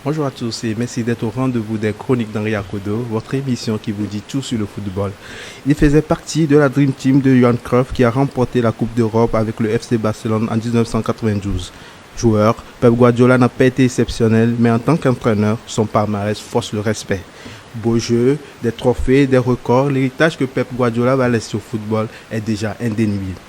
Bonjour à tous et merci d'être au rendez-vous des Chroniques d'Henri Akodo, votre émission qui vous dit tout sur le football. Il faisait partie de la Dream Team de Johan Cruyff qui a remporté la Coupe d'Europe avec le FC Barcelone en 1992. Joueur, Pep Guardiola n'a pas été exceptionnel, mais en tant qu'entraîneur, son palmarès force le respect. Beau jeu, des trophées, des records, l'héritage que Pep Guardiola va laisser au football est déjà indéniable.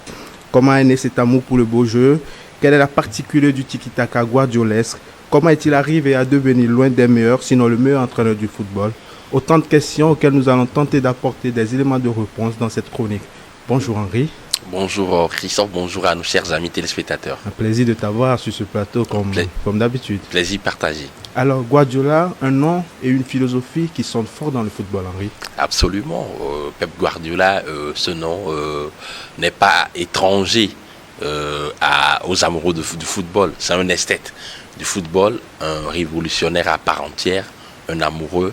Comment est né cet amour pour le beau jeu? Quelle est la particularité du tiki-taka guardiolesque? Comment est-il arrivé à devenir l'un des meilleurs, sinon le meilleur entraîneur du football? Autant de questions auxquelles nous allons tenter d'apporter des éléments de réponse dans cette chronique. Bonjour Henri. Bonjour Christophe, bonjour à nos chers amis téléspectateurs. Un plaisir de t'avoir sur ce plateau comme d'habitude. Plaisir partagé. Alors Guardiola, un nom et une philosophie qui sont forts dans le football, Henri. Absolument. Pep Guardiola, ce nom n'est pas étranger aux amoureux du football. C'est un esthète du football, un révolutionnaire à part entière, un amoureux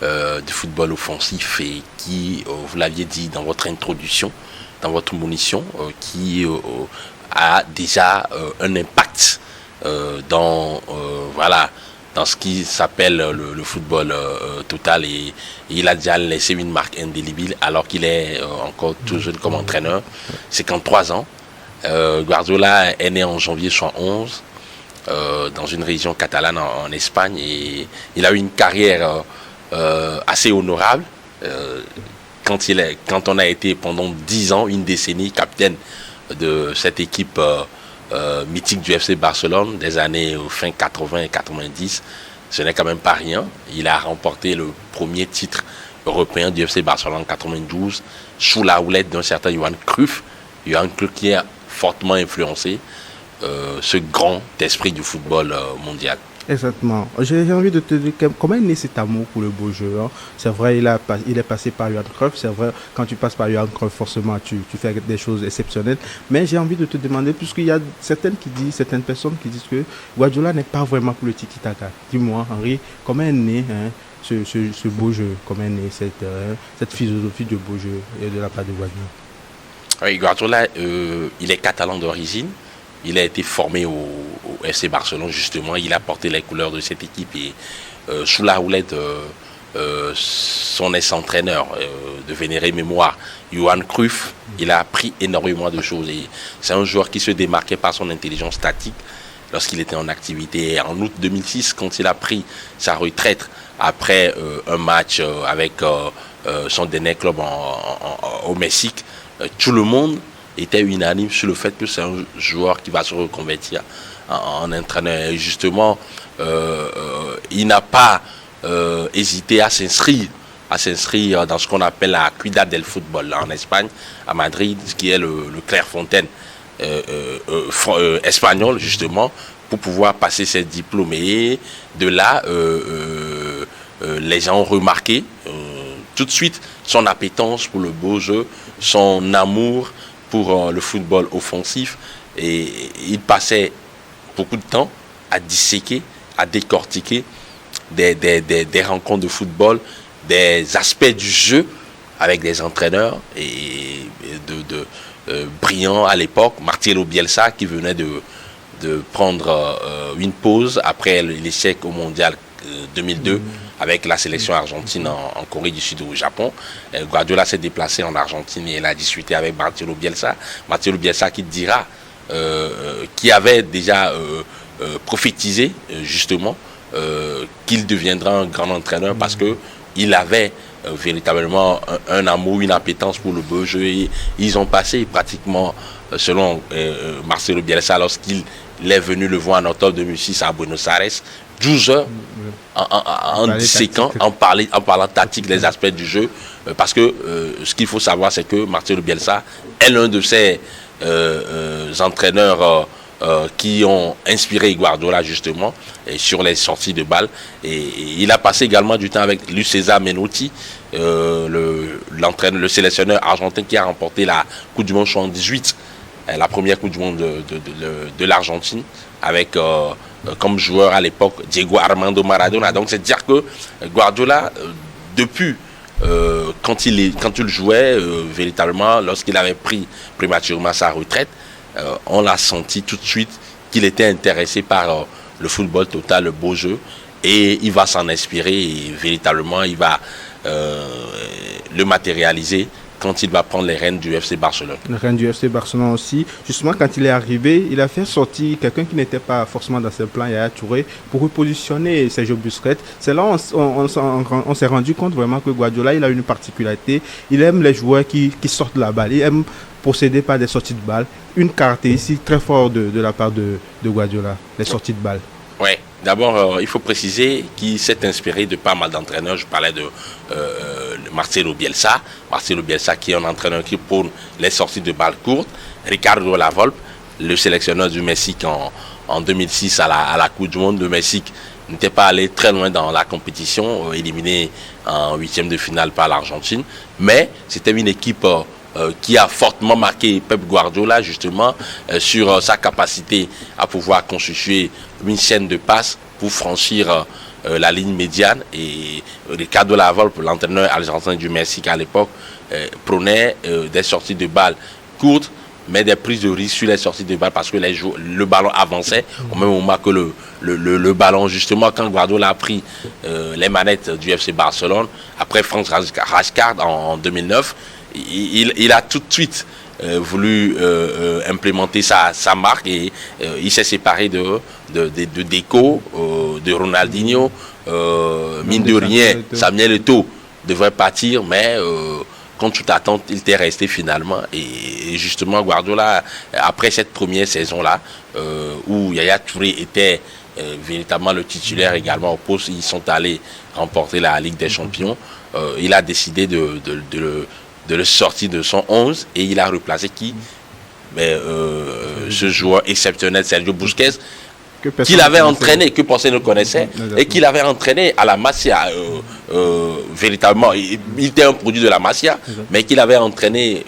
du football offensif et qui, vous l'aviez dit dans votre introduction, dans votre munition, qui a déjà un impact dans ce qui s'appelle le football total et il a déjà laissé une marque indélébile alors qu'il est encore tout jeune comme entraîneur, 53 ans. Guardiola est né en janvier 1911 dans une région catalane en Espagne et il a eu une carrière assez honorable quand on a été pendant 10 ans, une décennie, capitaine de cette équipe mythique du FC Barcelone des années fin 80 et 90. Ce n'est quand même pas rien. Il a remporté le premier titre européen du FC Barcelone en 92 sous la houlette d'un certain Johan Cruyff. Johan Cruyff qui a fortement influencé ce grand esprit du football mondial. Exactement. J'ai envie de te dire comment est né cet amour pour le beau jeu. Hein? C'est vrai, il est passé par Johan Cruyff. C'est vrai, quand tu passes par Johan Cruyff, forcément, tu fais des choses exceptionnelles. Mais j'ai envie de te demander, puisqu'il y a certaines personnes qui disent que Guardiola n'est pas vraiment pour le tiki-taka. Dis-moi, Henri, comment est né ce beau jeu? Comment est né cette philosophie de beau jeu de la part de Guardiola? Oui, Guardiola, il est catalan d'origine. Il a été formé au FC Barcelone, justement. Il a porté les couleurs de cette équipe et sous la houlette son ex-entraîneur de vénérée mémoire, Johan Cruyff, il a appris énormément de choses. Et c'est un joueur qui se démarquait par son intelligence tactique lorsqu'il était en activité. Et en août 2006, quand il a pris sa retraite après un match avec son dernier club au Mexique, tout le monde était unanime sur le fait que c'est un joueur qui va se reconvertir en entraîneur. Et justement, il n'a pas hésité à s'inscrire dans ce qu'on appelle la Ciudad del Football en Espagne, à Madrid, qui est le Clairefontaine espagnol, justement, pour pouvoir passer ses diplômes. Et de là, les gens ont remarqué tout de suite son appétence pour le beau jeu, son amour pour le football offensif, et il passait beaucoup de temps à disséquer, à décortiquer des rencontres de football, des aspects du jeu avec des entraîneurs et brillants à l'époque. Marcelo Bielsa qui venait de prendre une pause après l'échec au mondial 2002 avec la sélection argentine en Corée du Sud ou au Japon. Guardiola s'est déplacé en Argentine et il a discuté avec Marcelo Bielsa. Marcelo Bielsa qui dira, qui avait déjà prophétisé justement qu'il deviendra un grand entraîneur parce qu'il avait véritablement un amour, une appétence pour le beau jeu. Et ils ont passé pratiquement, selon Marcelo Bielsa, lorsqu'il est venu le voir en octobre 2006 à Buenos Aires, 12 heures en disséquant, en parlant tactique des aspects du jeu, parce que ce qu'il faut savoir, c'est que Marcelo Bielsa est l'un de ces entraîneurs qui ont inspiré Guardiola justement sur les sorties de balles. Et il a passé également du temps avec Luis César Menotti, le sélectionneur argentin qui a remporté la Coupe du Monde 78, la première Coupe du Monde de l'Argentine, avec comme joueur à l'époque Diego Armando Maradona. Donc c'est dire que Guardiola, depuis quand il jouait véritablement, lorsqu'il avait pris prématurément sa retraite, on l'a senti tout de suite qu'il était intéressé par le football total, le beau jeu. et il va s'en inspirer et véritablement il va le matérialiser quand il va prendre les rênes du FC Barcelone. Le rênes du FC Barcelone aussi. Justement, quand il est arrivé, il a fait sortir quelqu'un qui n'était pas forcément dans ses plans, Yaya Touré, pour repositionner Sergio Busquets. C'est là on s'est rendu compte vraiment que Guardiola, il a une particularité. Il aime les joueurs qui sortent de la balle. Il aime procéder par des sorties de balle. Une caractéristique très forte de la part de Guardiola, les sorties de balle. Oui, d'abord, il faut préciser qu'il s'est inspiré de pas mal d'entraîneurs. Je parlais de Marcelo Bielsa. Marcelo Bielsa qui est un entraîneur qui prône les sorties de balles courtes. Ricardo Lavolpe, le sélectionneur du Mexique en 2006 à la Coupe du Monde. Le Mexique n'était pas allé très loin dans la compétition, éliminé en huitième de finale par l'Argentine. Mais c'était une équipe qui a fortement marqué Pep Guardiola justement sur sa capacité à pouvoir constituer une chaîne de passes pour franchir la ligne médiane. Et Ricardo Lavolpe, l'entraîneur argentin du Mexique à l'époque, prônait des sorties de balles courtes, mais des prises de risque sur les sorties de balles parce que le ballon avançait au même moment que le ballon. Justement, quand Guardiola a pris les manettes du FC Barcelone, après Frank Rijkaard en 2009, il a tout de suite voulu implémenter sa marque et il s'est séparé de Deco, de Ronaldinho. Mine de rien, Samuel Eto'o devrait partir, mais contre toute attente, il était resté finalement. Et justement, Guardiola, après cette première saison-là, où Yaya Touré était véritablement le titulaire également au poste, ils sont allés remporter la Ligue des Champions. Il a décidé de le sortir de son 11 et il a replacé ce joueur exceptionnel, Sergio Busquets, qu'il avait entraîné, que personne ne connaissait, et qu'il avait entraîné à la Masia. Véritablement, il était un produit de la Masia, mais qu'il avait entraîné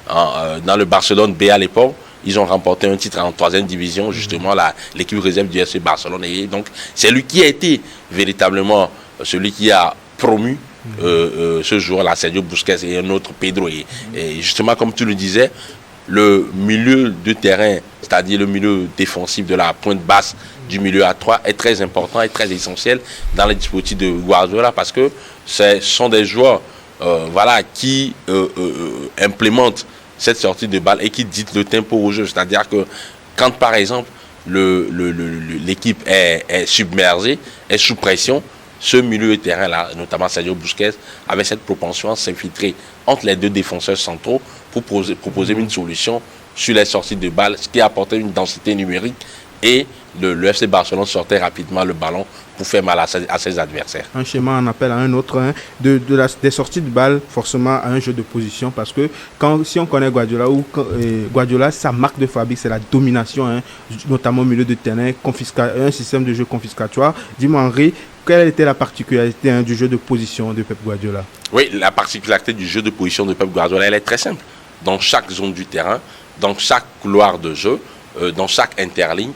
dans le Barcelone B à l'époque. Ils ont remporté un titre en 3e division, justement, l'équipe réserve du FC Barcelone. Et donc, c'est lui qui a été véritablement celui qui a promu ce joueur-là, Sergio Busquets et un autre Pedro. Et justement, comme tu le disais, le milieu de terrain, c'est-à-dire le milieu défensif de la pointe basse du milieu à 3 est très important et très essentiel dans les dispositifs de Guardiola parce que ce sont des joueurs qui implémentent cette sortie de balle et qui dictent le tempo au jeu. C'est-à-dire que quand, par exemple, l'équipe est submergée, est sous pression, ce milieu de terrain-là, notamment Sergio Busquets, avait cette propension à s'infiltrer entre les deux défenseurs centraux pour proposer une solution sur les sorties de balles, ce qui apportait une densité numérique et le FC Barcelone sortait rapidement le ballon pour faire mal à ses adversaires. Un schéma en appelle à un autre, des sorties de balles forcément à un jeu de position parce que si on connaît Guardiola, sa marque de fabrique c'est la domination, notamment au milieu de terrain, un système de jeu confiscatoire. Dis-moi Henri, quelle était la particularité du jeu de position de Pep Guardiola? Oui, la particularité du jeu de position de Pep Guardiola, elle est très simple. Dans chaque zone du terrain, dans chaque couloir de jeu, dans chaque interligne,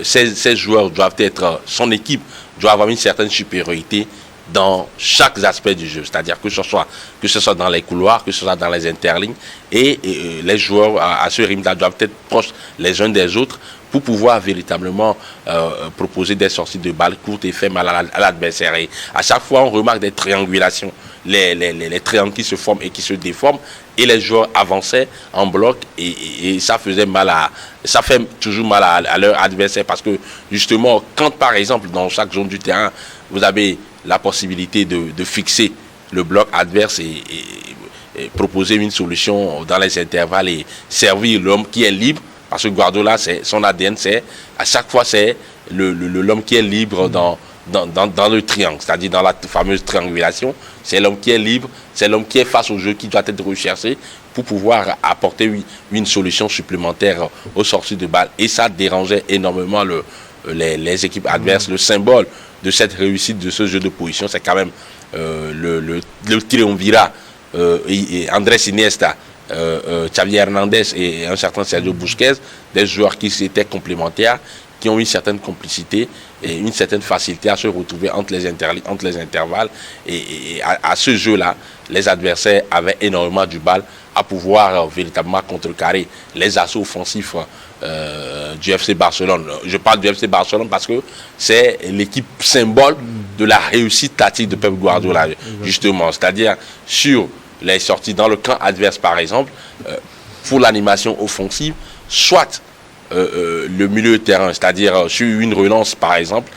ces joueurs doivent être, son équipe doit avoir une certaine supériorité dans chaque aspect du jeu. C'est-à-dire que ce soit dans les couloirs, que ce soit dans les interlignes, et les joueurs à ce rythme-là doivent être proches les uns des autres pour pouvoir véritablement proposer des sorties de balles courtes et faire mal à l'adversaire. Et à chaque fois, on remarque des triangulations, les triangles qui se forment et qui se déforment, et les joueurs avançaient en bloc et ça faisait ça fait toujours mal à leur adversaire parce que justement, quand par exemple dans chaque zone du terrain, vous avez la possibilité de fixer le bloc adverse et proposer une solution dans les intervalles et servir l'homme qui est libre. Parce que Guardiola, son ADN, à chaque fois, c'est l'homme qui est libre dans le triangle, c'est-à-dire dans la fameuse triangulation. C'est l'homme qui est libre, c'est l'homme qui est face au jeu qui doit être recherché pour pouvoir apporter une solution supplémentaire aux sorties de balles. Et ça dérangeait énormément les équipes adverses. Le symbole de cette réussite de ce jeu de position, c'est quand même le triumvirat Andrés Iniesta, Xavi Hernandez et un certain Sergio Busquets, des joueurs qui étaient complémentaires, qui ont une certaine complicité et une certaine facilité à se retrouver entre les intervalles. Et à ce jeu-là, les adversaires avaient énormément du mal à pouvoir véritablement contrecarrer les assauts offensifs du FC Barcelone. Je parle du FC Barcelone parce que c'est l'équipe symbole de la réussite tactique de Pep Guardiola, justement. C'est-à-dire sur les sorties dans le camp adverse, par exemple, pour l'animation offensive, soit le milieu de terrain, c'est-à-dire sur une relance, par exemple,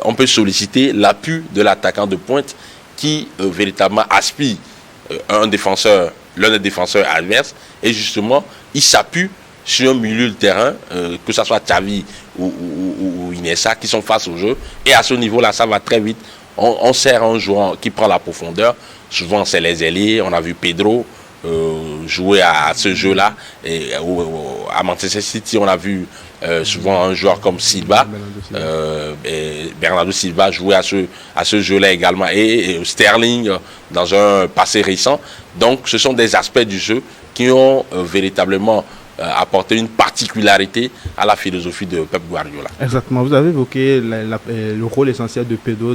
on peut solliciter l'appui de l'attaquant de pointe qui véritablement aspire l'un des défenseurs adverses, et justement, il s'appuie sur un milieu de terrain, que ce soit Xavi ou Iniesta, qui sont face au jeu. Et à ce niveau-là, ça va très vite. On sert un joueur qui prend la profondeur. Souvent, c'est les ailiers. On a vu Pedro jouer à ce jeu-là. Et à Manchester City, on a vu souvent un joueur comme Silva, Bernardo Silva jouer à ce jeu-là également. Et Sterling dans un passé récent. Donc, ce sont des aspects du jeu qui ont véritablement apporter une particularité à la philosophie de Pep Guardiola. Exactement. Vous avez évoqué le rôle essentiel de Pedro,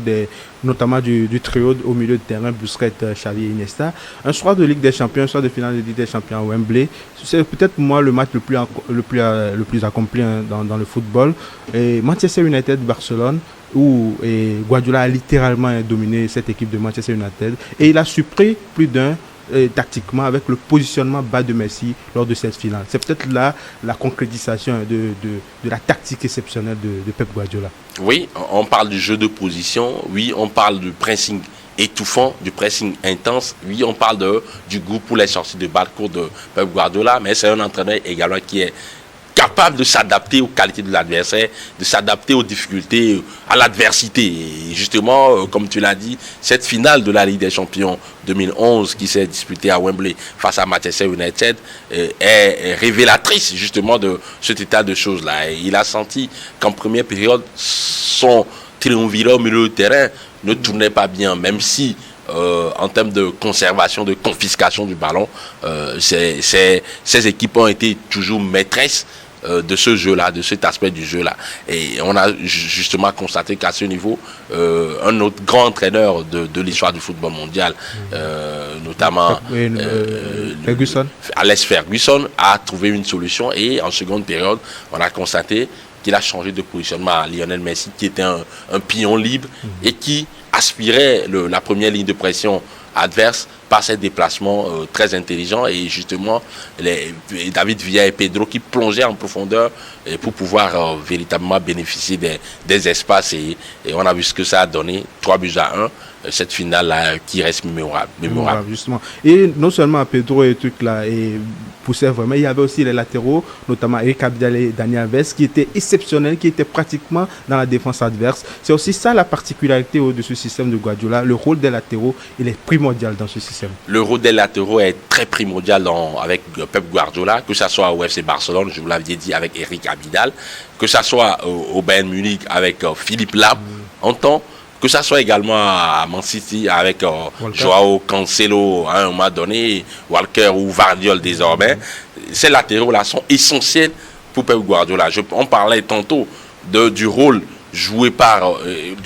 notamment du trio au milieu de terrain, Busquets, Xavi et Iniesta. Un soir de Ligue des Champions, un soir de finale de Ligue des Champions à Wembley, c'est peut-être pour moi le match le plus accompli dans le football. Et Manchester United-Barcelone, où Guardiola a littéralement dominé cette équipe de Manchester United, et il a surpris plus d'un tactiquement avec le positionnement bas de Messi lors de cette finale. C'est peut-être là la concrétisation de la tactique exceptionnelle de Pep Guardiola. Oui, on parle du jeu de position, oui, on parle du pressing étouffant, du pressing intense, oui, on parle du goût pour les sorties de balles courtes de Pep Guardiola, mais c'est un entraîneur également qui est capable de s'adapter aux qualités de l'adversaire, de s'adapter aux difficultés, à l'adversité. Et justement, comme tu l'as dit, cette finale de la Ligue des Champions 2011 qui s'est disputée à Wembley face à Manchester United est révélatrice justement de cet état de choses-là. Et il a senti qu'en première période, son triumvirat au milieu de terrain ne tournait pas bien, même si en termes de conservation, de confiscation du ballon, ces équipes ont été toujours maîtresses de ce jeu-là, de cet aspect du jeu-là. Et on a justement constaté qu'à ce niveau, un autre grand entraîneur de l'histoire du football mondial, notamment Alex Ferguson, a trouvé une solution. Et en seconde période, on a constaté qu'il a changé de positionnement à Lionel Messi, qui était un pion libre et qui aspirait la première ligne de pression adverse par ses déplacements très intelligents, et justement David Villa et Pedro qui plongeaient en profondeur pour pouvoir véritablement bénéficier des espaces, et on a vu ce que ça a donné, 3-1, cette finale-là qui reste mémorable. Justement. Et non seulement Pedro et trucs là poussaient vraiment, il y avait aussi les latéraux, notamment Eric Abidal et Dani Alves, qui étaient exceptionnels, qui étaient pratiquement dans la défense adverse. C'est aussi ça la particularité de ce système de Guardiola. Le rôle des latéraux, il est primordial dans ce système. Le rôle des latéraux est très primordial avec Pep Guardiola, que ce soit au FC Barcelone, je vous l'avais dit, avec Eric Abidal, que ce soit au Bayern Munich avec Philippe Lahm, en temps, que ça soit également à Man City avec Joao Cancelo à un moment donné, Walker ou Vardiol désormais. Ces latéraux-là sont essentiels pour Pep Guardiola. On parlait tantôt du rôle joué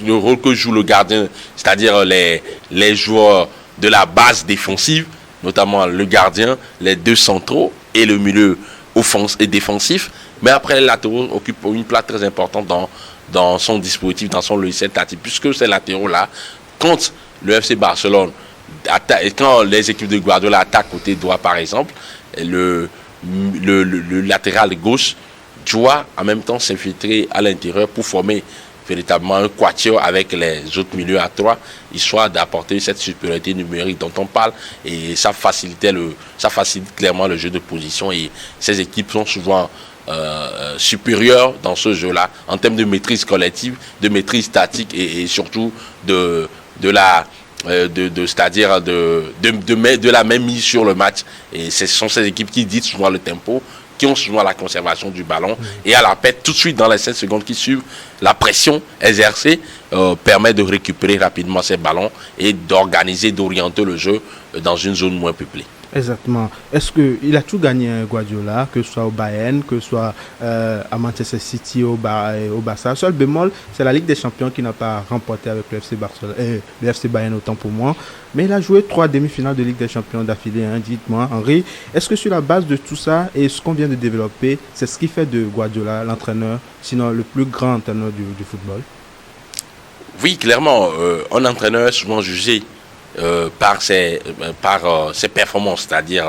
le rôle que joue le gardien, c'est-à-dire les joueurs de la base défensive, notamment le gardien, les deux centraux et le milieu offensif et défensif. Mais après, les latéraux occupent une place très importante dans son dispositif, dans son logiciel tactique, puisque ces latéraux-là, quand le FC Barcelone quand les équipes de Guardiola attaquent côté droit, par exemple, le latéral gauche doit en même temps s'infiltrer à l'intérieur pour former véritablement un quatuor avec les autres milieux à 3, histoire d'apporter cette supériorité numérique dont on parle, et ça facilite clairement le jeu de position, et ces équipes sont souvent supérieures dans ce jeu-là en termes de maîtrise collective, de maîtrise tactique, et surtout de la même mise sur le match. Et ce sont ces équipes qui dictent souvent le tempo, qui ont souvent la conservation du ballon, et à la pète tout de suite dans les 7 secondes qui suivent, la pression exercée permet de récupérer rapidement ces ballons et d'organiser, d'orienter le jeu dans une zone moins peuplée. Exactement. Est-ce qu'il a tout gagné, Guardiola, que ce soit au Bayern, que ce soit à Manchester City, au Barça. Seul bémol, c'est la Ligue des Champions qui n'a pas remporté avec le FC Barcelone, le FC Bayern autant pour moi. Mais il a joué 3 demi-finales de Ligue des Champions d'affilée. Hein. Dites-moi, Henri, est-ce que sur la base de tout ça et ce qu'on vient de développer, c'est ce qui fait de Guardiola l'entraîneur, sinon le plus grand entraîneur du football? Oui, clairement, un entraîneur est souvent jugé par ses performances, c'est-à-dire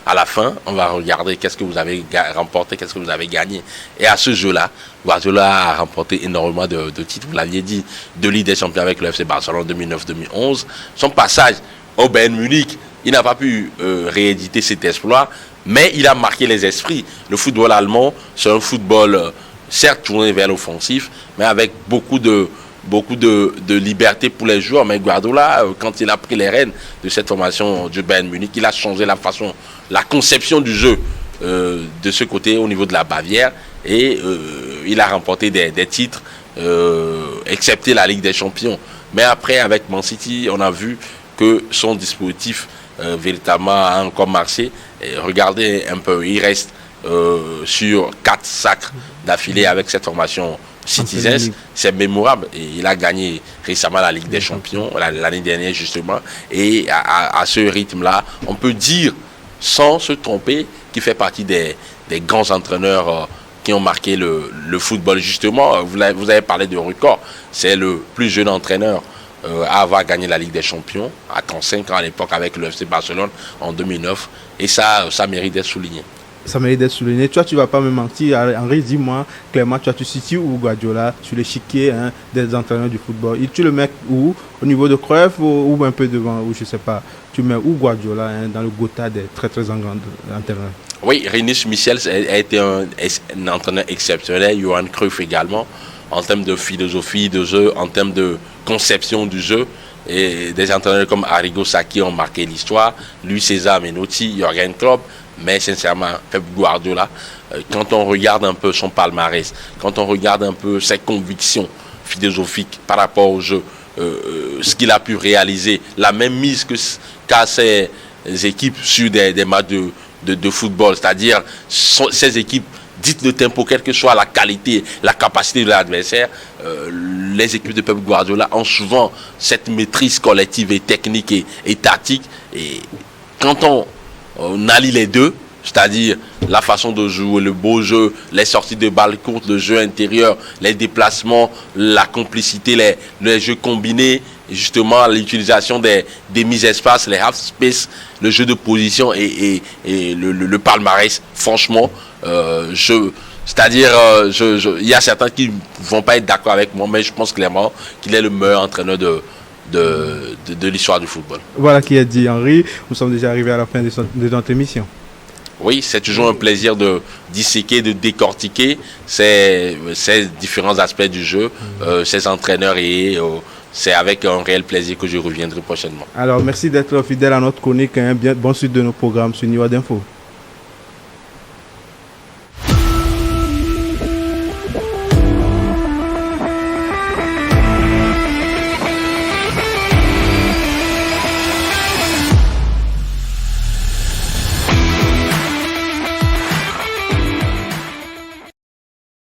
à la fin, on va regarder qu'est-ce que vous avez remporté, qu'est-ce que vous avez gagné. Et à ce jeu-là, Guardiola a remporté énormément de titres, vous l'aviez dit, de Ligue des Champions avec le FC Barcelone 2009-2011. Son passage au Bayern Munich, il n'a pas pu rééditer cet exploit, mais il a marqué les esprits. Le football allemand, c'est un football certes tourné vers l'offensif, mais avec beaucoup de liberté pour les joueurs. Mais Guardiola, quand il a pris les rênes de cette formation du Bayern Munich, il a changé la conception du jeu de ce côté au niveau de la Bavière, et il a remporté des titres, excepté la Ligue des Champions. Mais après, avec Man City, on a vu que son dispositif véritablement a encore marché. Et regardez un peu, il reste sur 4 sacres d'affilée avec cette formation Citizens, c'est mémorable. Et il a gagné récemment la Ligue des Champions, l'année dernière justement. Et à ce rythme-là, on peut dire, sans se tromper, qu'il fait partie des grands entraîneurs qui ont marqué le football. Justement, vous avez parlé de record. C'est le plus jeune entraîneur à avoir gagné la Ligue des Champions, à 35 ans à l'époque avec le FC Barcelone en 2009. Et ça mérite d'être souligné. Ça mérite d'être souligné. Toi, tu ne vas pas me mentir. Henri, dis-moi clairement, tu situes où Guardiola sur l'échiquier des entraîneurs du football? Tu le mets où? Au niveau de Cruyff ou un peu devant, ou je ne sais pas. Tu mets où Guardiola dans le Gotha des très très grands entraîneurs? Oui, Rinus Michels a été un entraîneur exceptionnel. Johan Cruyff également, en termes de philosophie de jeu, en termes de conception du jeu. Et des entraîneurs comme Arrigo Sacchi ont marqué l'histoire. Louis César Menotti, Jürgen Klopp. Mais sincèrement, Pep Guardiola, quand on regarde un peu son palmarès, quand on regarde un peu ses convictions philosophiques par rapport au jeu, ce qu'il a pu réaliser, la même mise qu'a ses équipes sur des matchs de football, c'est-à-dire ces équipes dites de tempo, quelle que soit la qualité, la capacité de l'adversaire, les équipes de Pep Guardiola ont souvent cette maîtrise collective et technique et tactique. Et quand on allie les deux, c'est-à-dire la façon de jouer, le beau jeu, les sorties de balles courtes, le jeu intérieur, les déplacements, la complicité, les jeux combinés, justement l'utilisation des mises espace, les half space, le jeu de position et le palmarès. Franchement, c'est-à-dire, il y a certains qui ne vont pas être d'accord avec moi, mais je pense clairement qu'il est le meilleur entraîneur de l'histoire du football. Voilà qui est dit, Henri. Nous sommes déjà arrivés à la fin de notre émission. Oui, c'est toujours un plaisir de disséquer, de décortiquer ces différents aspects du jeu, ces entraîneurs, et c'est avec un réel plaisir que je reviendrai prochainement. Alors, merci d'être fidèle à notre chronique. Bonne suite de nos programmes sur Niwa d'Info.